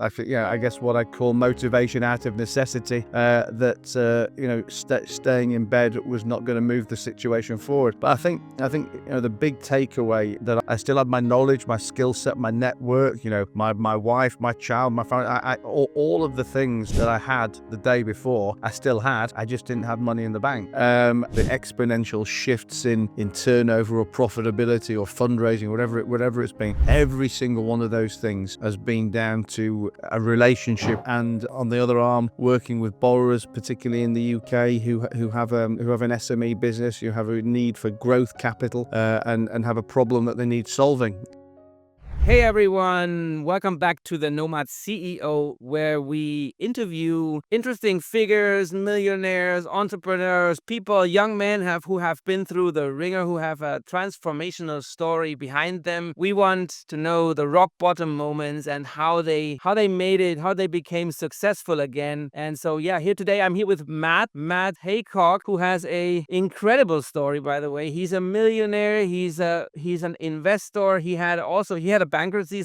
I think, I guess what I call motivation out of necessity, that staying in bed was not going to move the situation forward. But I think the big takeaway that I still had my knowledge, my skill set, my network, my wife, my child, my family, all of the things that I had the day before, I still had. I just didn't have money in the bank. The exponential shifts in turnover or profitability or fundraising, whatever it's been, every single one of those things has been down to a relationship, and on the other arm, working with borrowers, particularly in the UK, who have an SME business, who have a need for growth capital, and have a problem that they need solving. Hey everyone, welcome back to the Nomad CEO, where we interview interesting figures, millionaires, entrepreneurs, people, young men who have been through the ringer, who have a transformational story behind them. We want to know the rock bottom moments and how they made it, how they became successful again. And so here today I'm here with Matt Haycox, who has a incredible story, by the way. He's a millionaire, he's an investor, he had a bankruptcy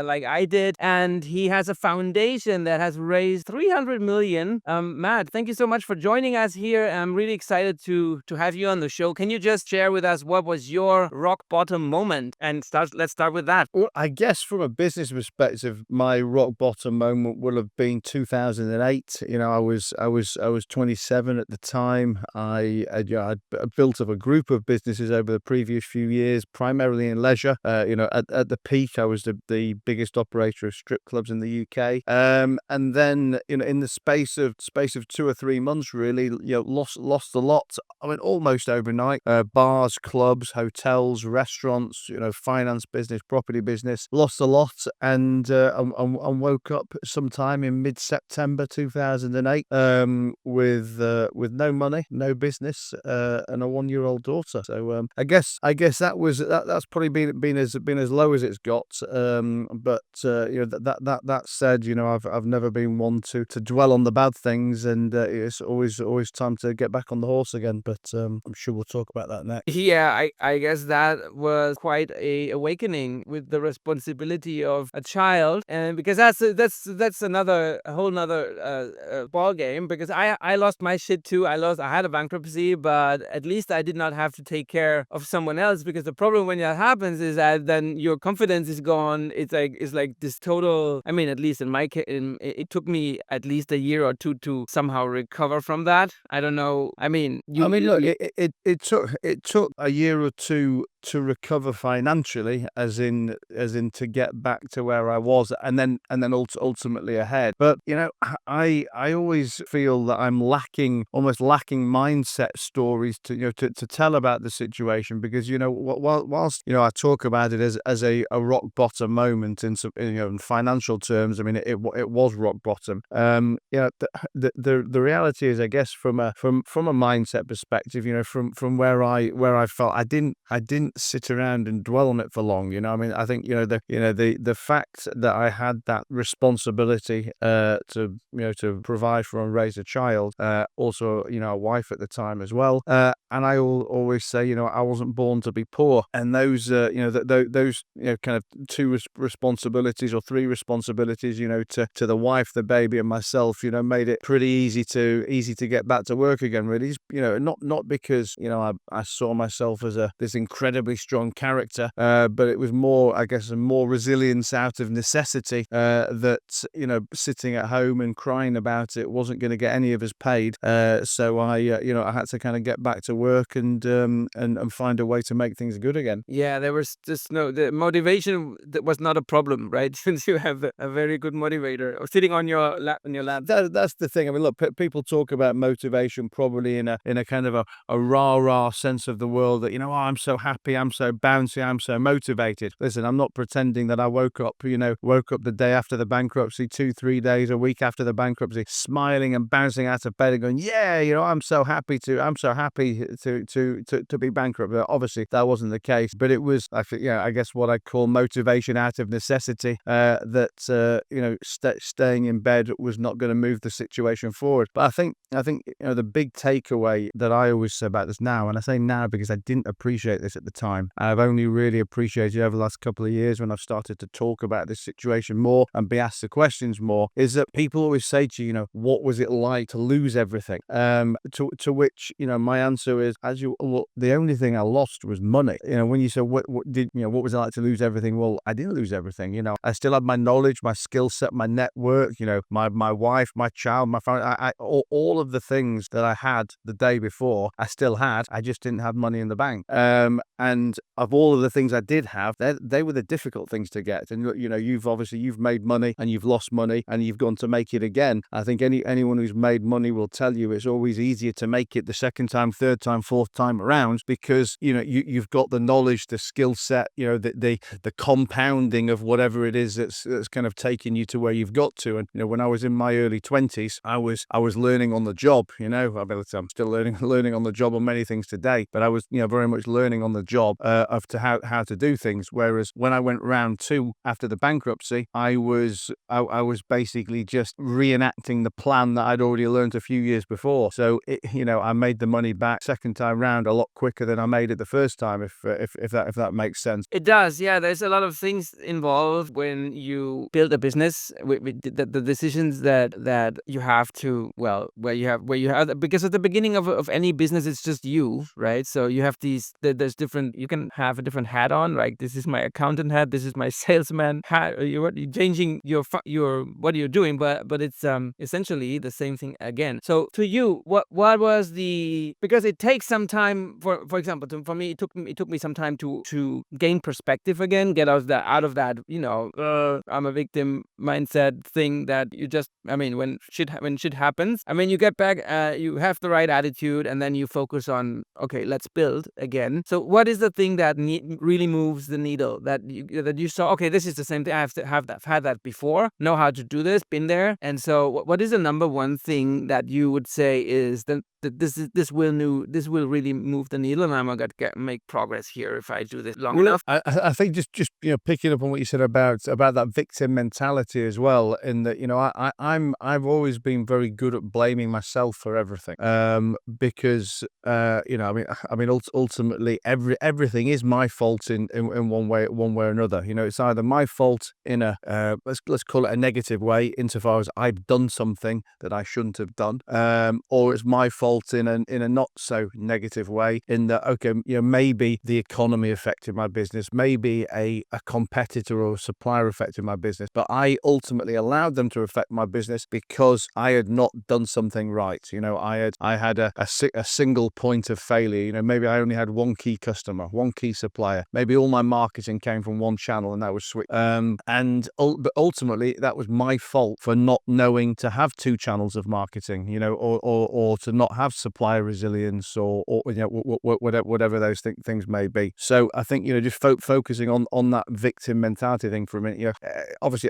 like I did, and he has a foundation that has raised 300 million. Matt, thank you so much for joining us here. I'm really excited to have you on the show. Can you just share with us what was your rock bottom moment? And let's start with that. Well, I guess from a business perspective, my rock bottom moment will have been 2008. I was 27 at the time. I'd built up a group of businesses over the previous few years, primarily in leisure. At the peak, I was the biggest operator of strip clubs in the UK. And then, in the space of 2 or 3 months, really, lost a lot. I mean, almost overnight. Bars, clubs, hotels, restaurants, finance business, property business, lost a lot, and woke up sometime in mid-September 2008, with no money, no business, and a 1-year-old daughter. So I guess that's probably been as low as it's got. But that said, I've never been one to dwell on the bad things, and it's always time to get back on the horse again. But I'm sure we'll talk about that next. Yeah, I guess that was quite a awakening with the responsibility of a child, and because that's a whole nother ball game. Because I lost my shit too. I had a bankruptcy, but at least I did not have to take care of someone else. Because the problem when that happens is that then your confidence is gone. It's like this total. I mean, at least in my case, it took me at least a year or two to somehow recover from that. I don't know. I mean, Look, it took a year or two to recover financially, as in to get back to where I was, and then ultimately ahead. But I always feel that I'm almost lacking mindset stories to tell about the situation, because whilst I talk about it as a rock bottom moment in some in financial terms. I mean, it was rock bottom. The reality is, I guess, from a mindset perspective, from where I felt, I didn't sit around and dwell on it for long. I mean, I think the fact that I had that responsibility to provide for and raise a child, also a wife at the time as well, and I always say, I wasn't born to be poor, and those those kind of two responsibilities or three responsibilities, to the wife, the baby, and myself, made it pretty easy to get back to work again. Really, not because I saw myself as this incredibly strong character, but it was more, I guess, more resilience out of necessity, that sitting at home and crying about it wasn't going to get any of us paid. So I had to kind of get back to work and find a way to make things good again. Yeah, there was just the motivation that was not a problem, right? Since you have a very good motivator or sitting on your lap. That's the thing. I mean, look, people talk about motivation probably in a kind of a rah-rah sense of the world, that I'm so happy, I'm so bouncy, I'm so motivated. Listen, I'm not pretending that I woke up the day after the bankruptcy, 2-3 days, a week after the bankruptcy, smiling and bouncing out of bed and going, yeah, I'm so happy to be bankrupt. But obviously that wasn't the case. But it was, I guess, what I call call motivation out of necessity, staying in bed was not going to move the situation forward. But I think the big takeaway that I always say about this now, and I say now because I didn't appreciate this at the time, I've only really appreciated over the last couple of years when I've started to talk about this situation more and be asked the questions more, is that people always say to you, what was it like to lose everything? To which, my answer is, the only thing I lost was money. When you say what was it like to lose everything? Well, I didn't lose everything. I still had my knowledge, my skill set, my network, my wife, my child, my family, all of the things that I had the day before, I still had. I just didn't have money in the bank. And of all of the things I did have, they were the difficult things to get. And you've made money and you've lost money and you've gone to make it again. I think anyone who's made money will tell you it's always easier to make it the second time, third time, fourth time around, because you've got the knowledge, the skill set, the compounding of whatever it is that's kind of taking you to where you've got to. And when I was in my early 20s, I was learning on the job. I'm still learning on the job on many things today, but I was very much learning on the job of how to do things. Whereas when I went round 2 after the bankruptcy, I was basically just reenacting the plan that I'd already learned a few years before. So I made the money back second time round a lot quicker than I made it the first time. If that makes sense. It does, yeah. There's a lot of things involved when you build a business. With the decisions that you have to, where you have, because at the beginning of any business, it's just you, right? So you have there's different. You can have a different hat on. Like, this is my accountant hat. This is my salesman hat. You're changing your what you're doing, but it's essentially the same thing again. So to you, what was because it takes some time. For example, for me, it took me some time to gain perspective again, get out of that I'm a victim mindset thing that you just, when shit happens, you get back, you have the right attitude, and then you focus on, okay, let's build again. So what is the thing that really moves the needle that you saw? Okay, this is the same thing. I've had that before, know how to do this, been there. And so what is the number one thing that you would say is that this will really move the needle, and I'm gonna make progress here if I do this long enough? I think just picking up on what you said about that victim mentality as well, in that I've always been very good at blaming myself for everything, because ultimately everything is my fault in one way or another. It's either my fault in a let's call it a negative way, insofar as I've done something that I shouldn't have done, or it's my fault in a not so negative way, in that, okay, maybe the economy affected my business, maybe a competitor or a supplier affected my business, but I ultimately allowed them to affect my business because I had not done something right. I had a single point of failure. Maybe I only had one key customer, one key supplier. Maybe all my marketing came from one channel, and that was switched. But ultimately, that was my fault for not knowing to have 2 channels of marketing, or to not have supplier resilience, or whatever those things may be. So I think just focusing on that victim mentality thing for a minute. Obviously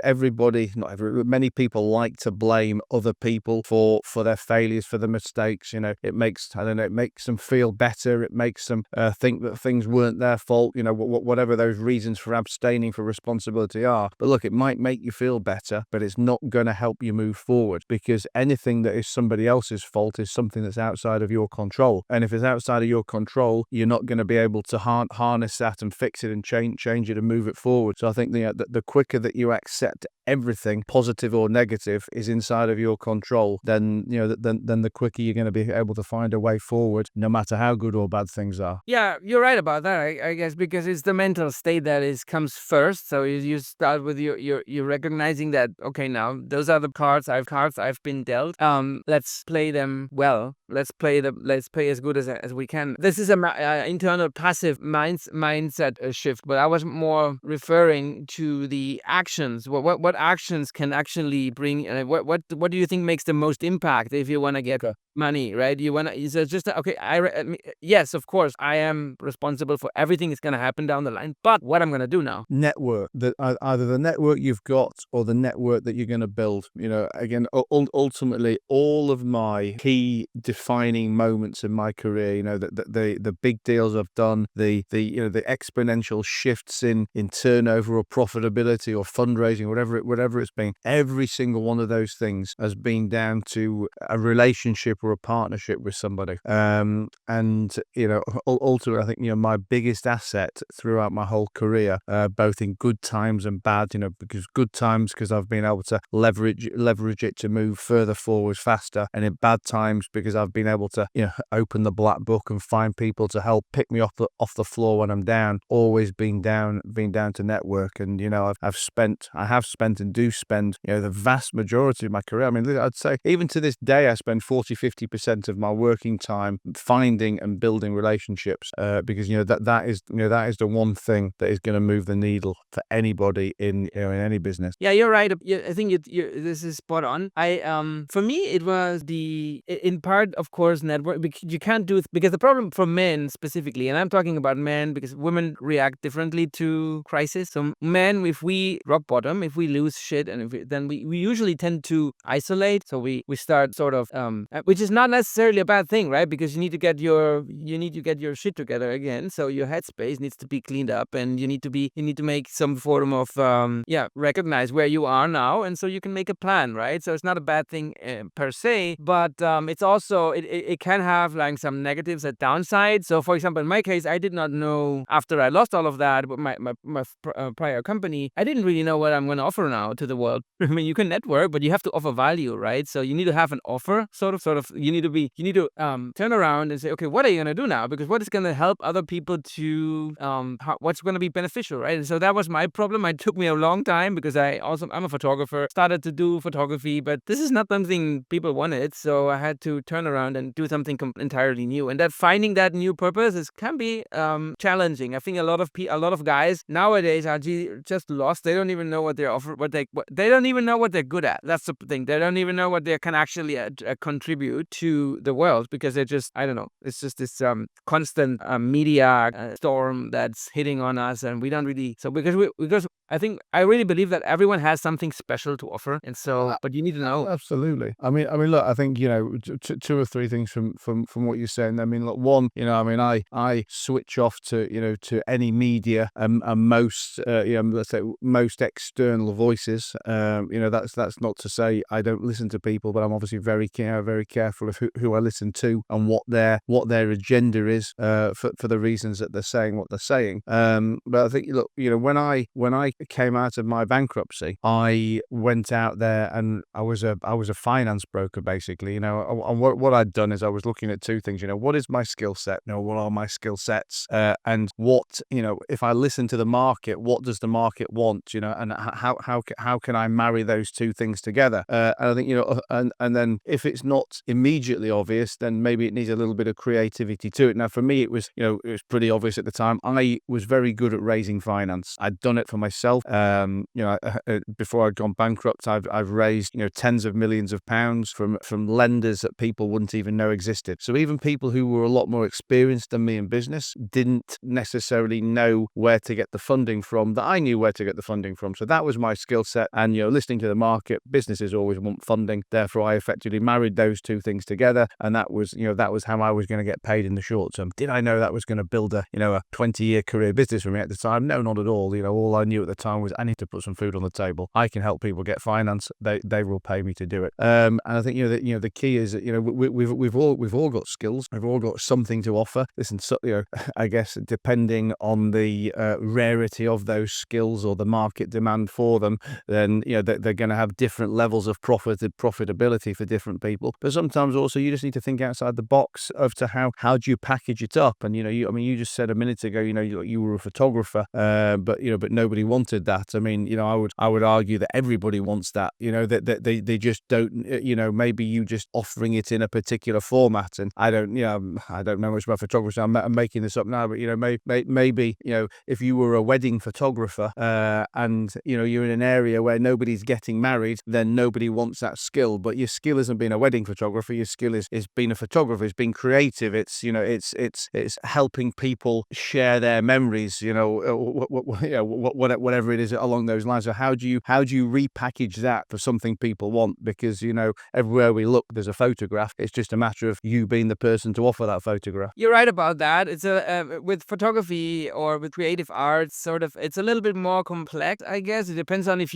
many people like to blame other people for their failures, for the mistakes. It makes them feel better. It makes them think that things weren't their fault. Whatever those reasons for abstaining for responsibility are. But look, it might make you feel better, but it's not going to help you move forward, because anything that is somebody else's fault is something that's outside of your control. And if it's outside of your control, you're not going to be able to harness that and fix it and change it and move it forward. So I think the quicker that you accept everything, positive or negative, is inside of your control, then the quicker you're going to be able to find a way forward, no matter how good or bad things are. Yeah, you're right about that, I guess, because it's the mental state that comes first. So you start with you're recognizing that, okay, now those are the cards I've been dealt. Let's play them well. Let's play as good as we can. This is a internal passive mindset shift, but I was more referring to the actions. What actions can actually bring? What do you think makes the most impact if you want to get money, right? You want to, so just, okay, yes, of course, I am responsible for everything that's going to happen down the line, but what I'm going to do now? Network, that either the network you've got or the network that you're going to build. Again, ultimately, all of my key defining moments in my career, the big deals I've done, the exponential shift shifts in turnover or profitability or fundraising, whatever it's been, every single one of those things has been down to a relationship or a partnership with somebody. And ultimately, I think my biggest asset throughout my whole career, both in good times and bad, because good times because I've been able to leverage it to move further forward faster, and in bad times because I've been able to open the black book and find people to help pick me off the floor when I'm down. Always been down to network, and I have spent and do spend the vast majority of my career. I mean, I'd say even to this day I spend 40-50% of my working time finding and building relationships, because that is the one thing that is going to move the needle for anybody in any business. Yeah, you're right. I think this is spot on. For me, it was in part, of course, network. You can't do it because the problem for men specifically, and I'm talking about men because women react differently to crisis. So men, if we rock bottom, if we lose shit, and then we usually tend to isolate. So we start sort of, which is not necessarily a bad thing, right? Because you need to get your shit together again. So your headspace needs to be cleaned up, and you need to make some form of recognize where you are now, and so you can make a plan, right? So it's not a bad thing per se, but it's also it can have like some negatives and downsides. So for example, in my case, I did not know after I lost all of that, but my prior company, I didn't really know what I'm going to offer now to the world. I mean, you can network, but you have to offer value, right? So you need to have an offer, sort of. You need to turn around and say, okay, what are you going to do now? Because what is going to help other people to what's going to be beneficial, right? And so that was my problem. It took me a long time because I'm a photographer, started to do photography, but this is not something people wanted. So I had to turn around and do something entirely new. And that finding that new purpose can be challenging. I think a lot of guys nowadays are just lost. They don't even know what they're they don't even know what they're good at. That's the thing. They don't even know what they can actually contribute to the world because they're just, I don't know. It's just this constant media storm that's hitting on us, and we don't really. So because I think I really believe that everyone has something special to offer, and so but you need to know. Absolutely. I mean, look, I think two or three things from what you're saying. I mean, look, one, I switch off to any media and most let's say most external voices. That's not to say I don't listen to people, but I'm obviously very careful of who I listen to and what their agenda is for the reasons that they're saying what they're saying. But I think, look, when I came out of my bankruptcy, I went out there and I was a finance broker basically. And what I'd done is I was looking at two things. What is my skill set? What are my skill sets? And what if I listen to the market, what does the market want? And how can I marry those two things together? And I think and then if it's not immediately obvious, then maybe it needs a little bit of creativity to it. Now for me, it was pretty obvious at the time. I was very good at raising finance. I'd done it for myself. Before I'd gone bankrupt, I've raised tens of millions of pounds from lenders that people wouldn't even know existed. So even people who were a lot more experienced than me in business didn't necessarily know where to get the funding from that I knew where to get the funding from. So that was my skill set. And listening to the market, businesses always want funding. Therefore, I effectively married those two things together, and that was how I was going to get paid in the short term. Did I know that was going to build a 20-year career business for me at the time? No, not at all. All I knew at the time was I need to put some food on the table. I can help people get finance. They will pay me to do it. And I think the key is that we've all got skills. We've all got something to offer. Listen, so, I guess depending on the rarity of those skills or the market demand for them, then they're going to have different levels of profitability for different people. But sometimes also you just need to think outside the box of to how do you package it up. And you just said a minute ago you were a photographer, but nobody wanted that. I mean, I would argue that everybody wants that. That they just don't. Maybe you just offering it in a particular format. And I don't know much about photography. I'm making this up now, but maybe if you were a wedding photographer and you're in an area where nobody's getting married, then nobody wants that skill. But your skill isn't being a wedding photographer. Your skill is being a photographer. It's being creative. It's it's helping people share their memories. Whatever it is along those lines. So how do you repackage that for something people want? Because everywhere we look, there's a photograph. It's just a matter of you being the person to offer that photograph. You're right about that. It's with photography or with creative creative arts, sort of, it's a little bit more complex, I guess. It depends on if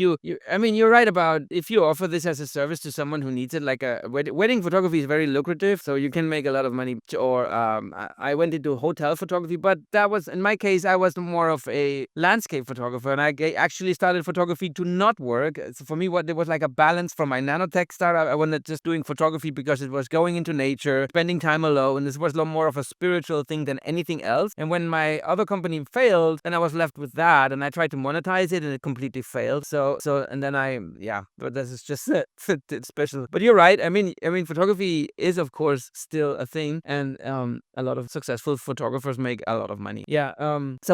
I mean, you're right about if you offer this as a service to someone who needs it, like a wedding photography is very lucrative, so you can make a lot of money. Or I went into hotel photography, but that was, in my case, I was more of a landscape photographer, and I actually started photography to not work. So for me, what there was like a balance from my nanotech startup. I wanted just doing photography because it was going into nature, spending time alone. This was a lot more of a spiritual thing than anything else. And when my other company failed, and I was left with that, and I tried to monetize it, and it completely failed. And then but this is just it's special. But you're right. I mean, photography is of course still a thing, and a lot of successful photographers make a lot of money. Yeah.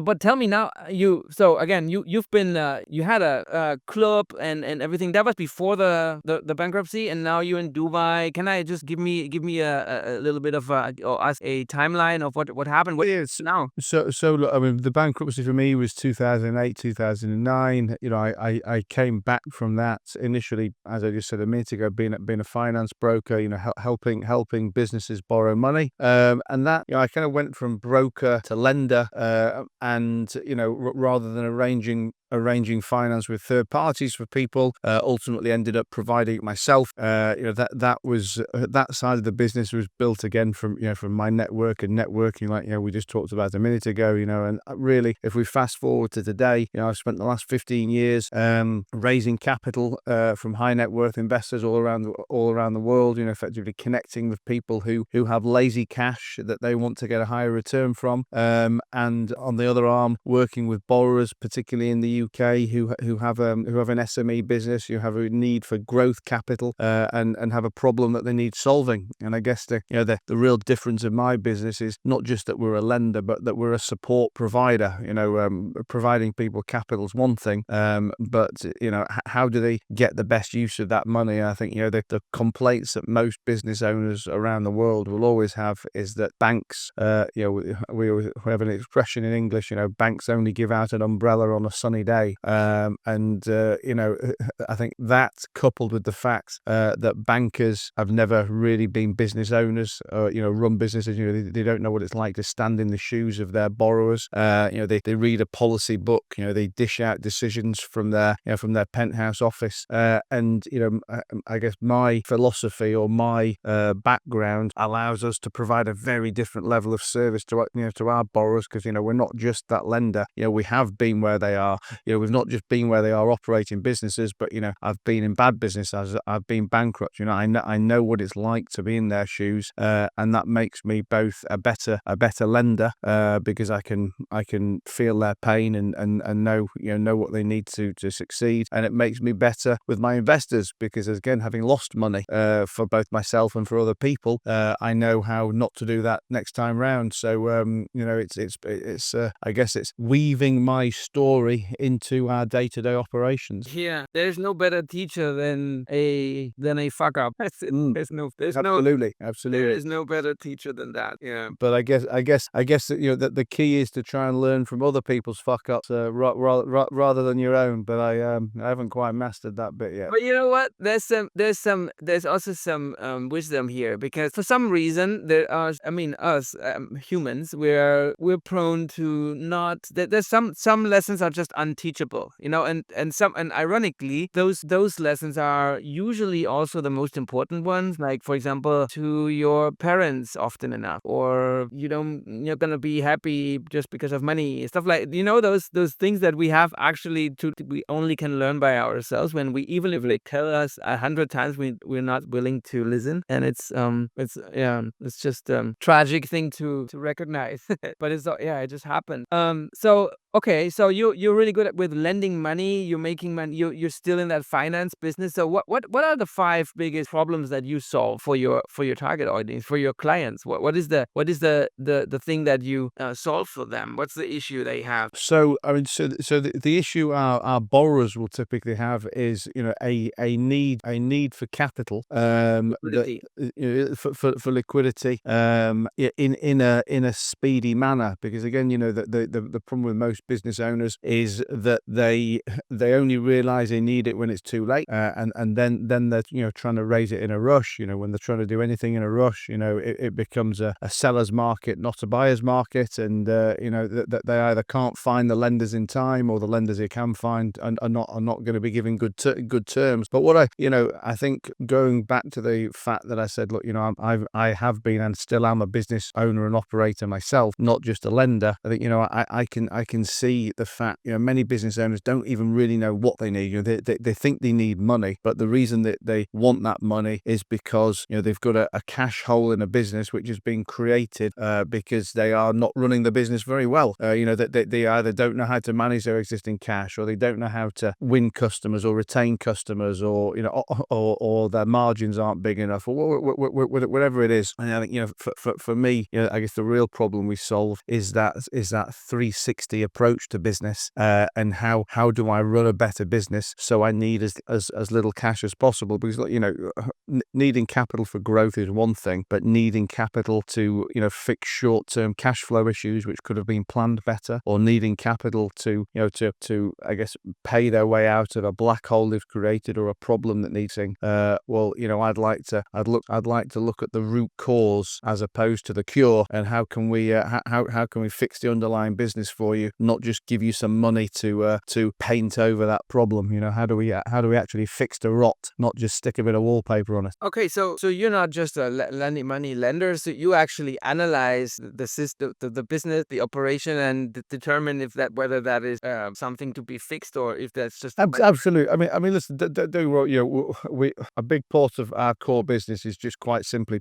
But tell me now, you've been you had a club and everything. That was before the bankruptcy, and now you're in Dubai. Can I just give me a little bit of or us a timeline of what happened? What is now? So look, I mean, the bankruptcy for me was 2008, 2009. You know, I came back from that initially, as I just said a minute ago, being a finance broker. You know, helping businesses borrow money. And that, you know, I kind of went from broker to lender, and you know, rather than arranging finance with third parties for people, ultimately ended up providing it myself. You know, that was that side of the business was built again from my network and networking, like, you know, we just talked about a minute ago. You know, and really, if we fast forward to today, you know, I've spent the last 15 years raising capital from high net worth investors all around the world. You know, effectively connecting with people who have lazy cash that they want to get a higher return from, and on the other arm, working with borrowers, particularly in the UK, who have an SME business, who have a need for growth capital, and have a problem that they need solving. And I guess the real difference of my business is not just that we're a lender, but that we're a support provider. You know, providing people capital is one thing, but you know, how do they get the best use of that money? I think, you know, the complaints that most business owners around the world will always have is that banks, you know, we have an expression in English, you know, banks only give out an umbrella on a sunny day. You know, I think that, coupled with the fact that bankers have never really been business owners, or, you know, run businesses, you know, they don't know what it's like to stand in the shoes of their borrowers. You know, they read a policy book, you know, they dish out decisions from their penthouse office. And, you know, I guess my philosophy or my background allows us to provide a very different level of service to our borrowers, because, you know, we're not just that lender. You know, we have been where they are. You know, we've not just been where they are operating businesses, but, you know, I've been in bad business, I've been bankrupt. You know, I know what it's like to be in their shoes, and that makes me both a better lender, because I can feel their pain and know what they need to succeed, and it makes me better with my investors, because, again, having lost money for both myself and for other people, I know how not to do that next time round. So you know, it's I guess it's weaving my story into our day-to-day operations. Yeah, there's no better teacher than a fuck up. Absolutely. There is no better teacher than that. Yeah. But I guess that, you know, that the key is to try and learn from other people's fuck ups, rather than your own. But I haven't quite mastered that bit yet. But you know what? There's also some wisdom here, because for some reason there are, I mean, us humans, we're prone to not. There's some lessons are just unteachable, you know, and ironically, those lessons are usually also the most important ones. Like, for example, to your parents often enough, or you're gonna be happy just because of money, stuff like, you know, those things that we have actually we only can learn by ourselves, when even if they tell us 100 times, we're not willing to listen. And it's just tragic thing to recognize. But it just happened. Okay, so you're really good with lending money. You're making money. You're still in that finance business. So what are the 5 biggest problems that you solve for your target audience, for your clients? What is the thing that you solve for them? What's the issue they have? So I mean, so the issue our borrowers will typically have is, you know, a need for capital, Liquidity. for liquidity, in a speedy manner, because, again, you know, the problem with most business owners is that they only realize they need it when it's too late, and then they're trying to raise it in a rush. When they're trying to do anything in a rush, it becomes a seller's market, not a buyer's market, and that they either can't find the lenders in time, or the lenders they can find are not going to be giving good terms. But what I think, going back to the fact that I said, look, I have been and still am a business owner and operator myself, not just a lender. I think I can see the fact many business owners don't even really know what they need. They think they need money, but the reason that they want that money is because they've got a cash hole in a business which has been created because they are not running the business very well. They either don't know how to manage their existing cash, or they don't know how to win customers or retain customers, or or their margins aren't big enough, or whatever it is. And I think for me, I guess the real problem we solve is that 360 approach to business, and how do I run a better business so I need as little cash as possible. Because needing capital for growth is one thing, but needing capital to fix short-term cash flow issues which could have been planned better, or needing capital to I guess pay their way out of a black hole they've created, or a problem that needs fixing. I'd like to look at the root cause as opposed to the cure, and how can we fix the underlying business for you, not just give you some money to paint over that problem. How do we actually fix the rot, not just stick a bit of wallpaper on it? Okay, so you're not just a lending money lender, so you actually analyze the system, the business, the operation, and determine whether that is something to be fixed, or if that's just Absolutely. I mean, listen. A big part of our core business is just quite simply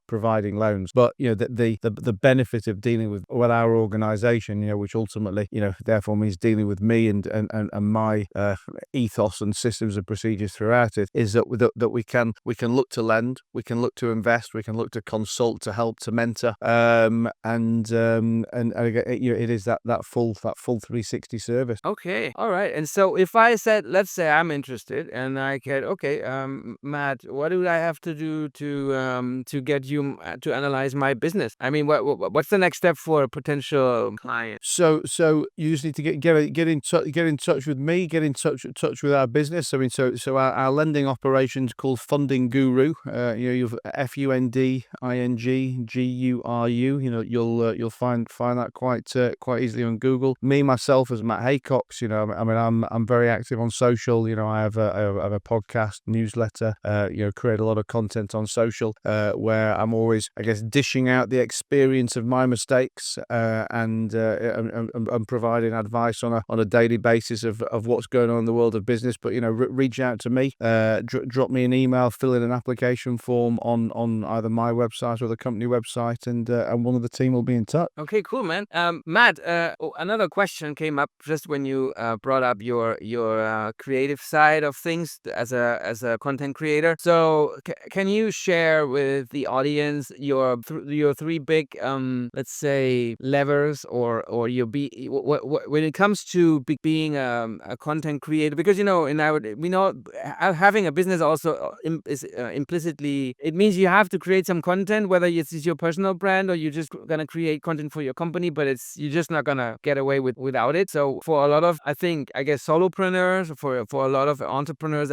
providing loans. But the benefit of dealing with our organisation, which ultimately therefore means dealing with me and my ethos and systems and procedures throughout it, is that we can look to lend, we can look to invest, we can look to consult, to help, to mentor, and it is that full 360 service. Okay, all right. And so if I said, let's say I'm interested, and I get, okay, Matt, what do I have to do to get you to analyze my business? I mean, what's the next step for a potential client? So you just need to get in touch with me, get in touch with our business. I mean, so our lending operations called Funding Guru. You've FUNDING GURU. You'll find that quite easily on Google. Me myself as Matt Haycox. I mean, I'm very active on social. I have a podcast, newsletter. Create a lot of content on social, where I'm always, I guess, dishing out the experience of my mistakes, and providing advice on a daily basis of what's going on in the world of business. But reach out to me, drop me an email, fill in an application form on either my website or the company website, and one of the team will be in touch. Okay, cool, man. Matt, another question came up just when you brought up your creative side of things as a content creator. So can you share with the audience your three big let's say levers, or when it comes to being a content creator? Because having a business also is implicitly, it means you have to create some content, whether it's your personal brand or you're just gonna create content for your company, but you're just not gonna get away without it. So for a lot of, I guess solopreneurs, for a lot of entrepreneurs,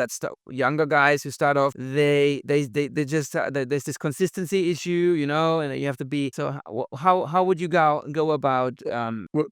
younger guys who start off, they just there's this consistency issue, and you have to be. So how would you go about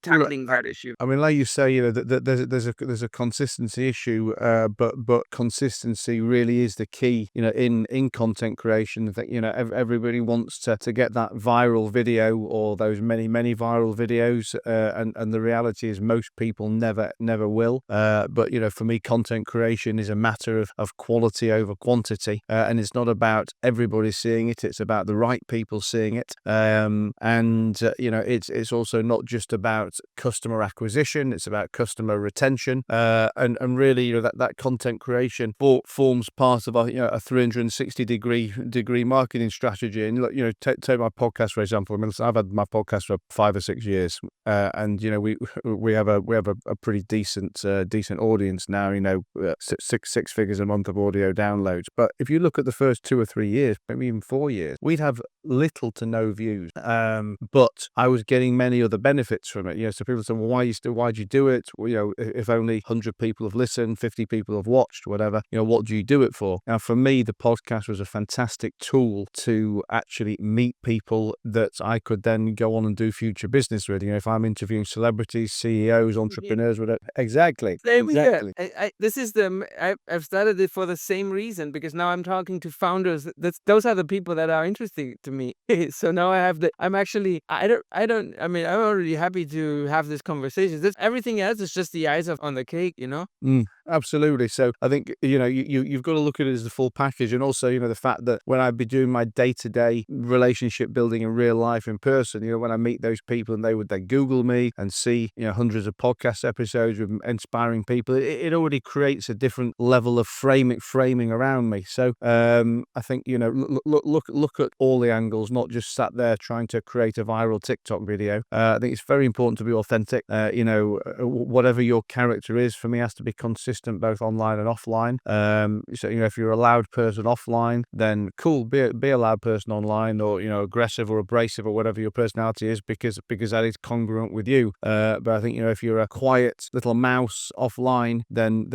tackling that issue? I mean, like you say, there's a consistency issue, but consistency really is the key, in content creation. That everybody wants to get that viral video, or those many viral videos, and the reality is most people never will. But for me, content creation is a matter of quality over quantity, and it's not about everybody seeing it. It's about the right people seeing it, it's also not just about customer acquisition. It's about customer retention, and really, that content creation forms part of a 360 degree marketing strategy. And take my podcast for example. I mean, I've had my podcast for 5 or 6 years, and we have a pretty decent audience now. Six figures a month of audio downloads. But if you look at the first 2 or 3 years, maybe even 4 years, we'd have little to no views, but I was getting many other benefits from it. so people say, well, why'd you do it? Well, if only 100 people have listened, 50 people have watched, whatever, what do you do it for? Now, for me, the podcast was a fantastic tool to actually meet people that I could then go on and do future business with. If I'm interviewing celebrities, CEOs, entrepreneurs, whatever. Exactly. Same here. Exactly. This is I've started it for the same reason, because now I'm talking to founders. Those are the people that are interesting to me. So now I'm actually, I mean, I'm already happy to have this conversation. Everything else is just the icing on the cake, Absolutely. So I think, you've got to look at it as the full package. And also, the fact that when I'd be doing my day-to-day relationship building in real life in person, when I meet those people and they would then Google me and see, hundreds of podcast episodes with inspiring people, it already creates a different level of framing around me. So I think, look at all the angles, not just sat there trying to create a viral TikTok video. I think it's very important to be authentic. Whatever your character is, for me, has to be consistent both online and offline. So if you're a loud person offline, then cool, be a loud person online, or aggressive or abrasive or whatever your personality is, because that is congruent with you. But I think if you're a quiet little mouse offline, then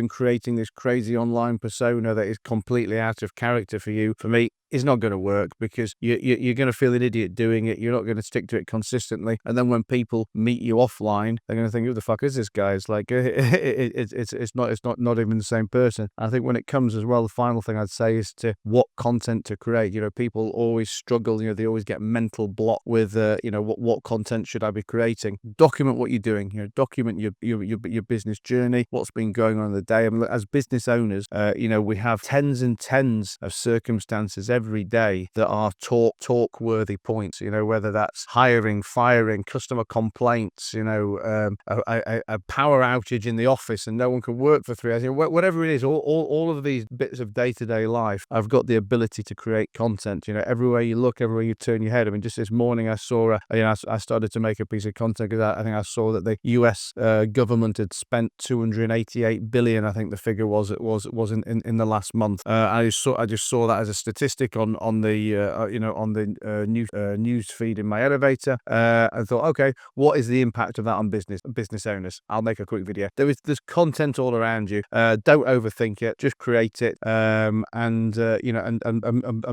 creating this crazy online persona that is completely out of character for you, for me, is not going to work, because you're going to feel an idiot doing it. You're not going to stick to it consistently, and then when people meet you offline, they're going to think, who the fuck is this guy? It's like it's not even the same person. I think when it comes as well, the final thing I'd say is to what content to create. People always struggle. They always get mental block with what content should I be creating. Document what you're doing. Document your business journey, what's been going on in the day. I mean, as business owners, we have tens and tens of circumstances every day that are talk worthy points, whether that's hiring, firing, customer complaints, a power outage in the office and no one can work for 3 hours, whatever it is, all of these bits of day-to-day life, I've got the ability to create content, everywhere you look, everywhere you turn your head. I mean, just this morning I saw, I started to make a piece of content because I think I saw that the US government had spent 288 billion, I think the figure was in the last month. I just saw that as a statistic on the news feed in my elevator. I thought, okay, what is the impact of that on business owners? I'll make a quick video. There's content all around you. Don't overthink it. Just create it, and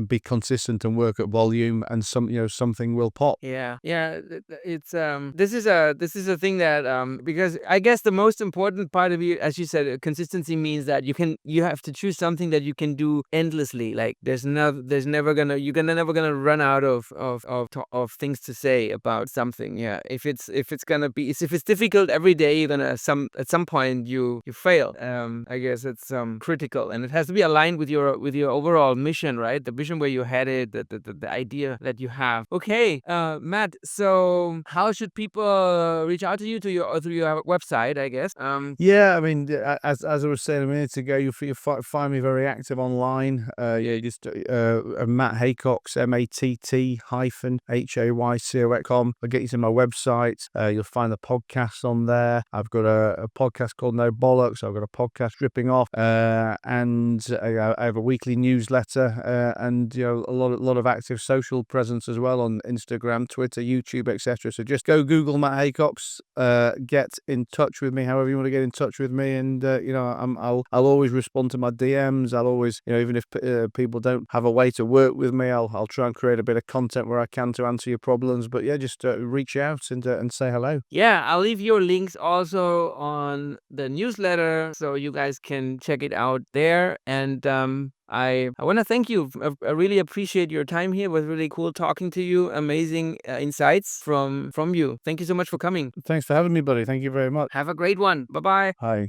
be consistent and work at volume, and something will pop. Yeah. It's this is a thing that because I guess the most important part of you, as you said, consistency means that you have to choose something that you can do endlessly. Like you're never gonna run out of things to say about something. Yeah. If it's difficult every day, you're gonna at some point you fail. I guess it's critical, and it has to be aligned with your overall mission, right? The vision where you're headed, the idea that you have. Okay, Matt. So how should people reach out to you through your website? I guess. Yeah, I mean, as I was saying a minute ago, you find me very active online. Just Matt Haycox, MATT-HAYCOX.com. I'll get you to my website. You'll find the podcast on there. I've got a podcast called No Bollocks. I've got a podcast Dripping Off, and I have a weekly newsletter, and a lot of active social presence as well on Instagram, Twitter, YouTube, etc. So just go Google Matt Haycox, get in touch with me however you want to get in touch with me, and I'll always respond to my DMs. I'll always, even if people don't have a way to work with me, I'll try and create a bit of content where I can to answer your problems. But yeah, just reach out and say hello. Yeah, I'll leave your links also on the newsletter, so you guys can check it out there. And I want to thank you. I really appreciate your time here. It was really cool talking to you. Amazing insights from you. Thank you so much for coming. Thanks for having me, buddy. Thank you very much. Have a great one. Bye-bye. Hi.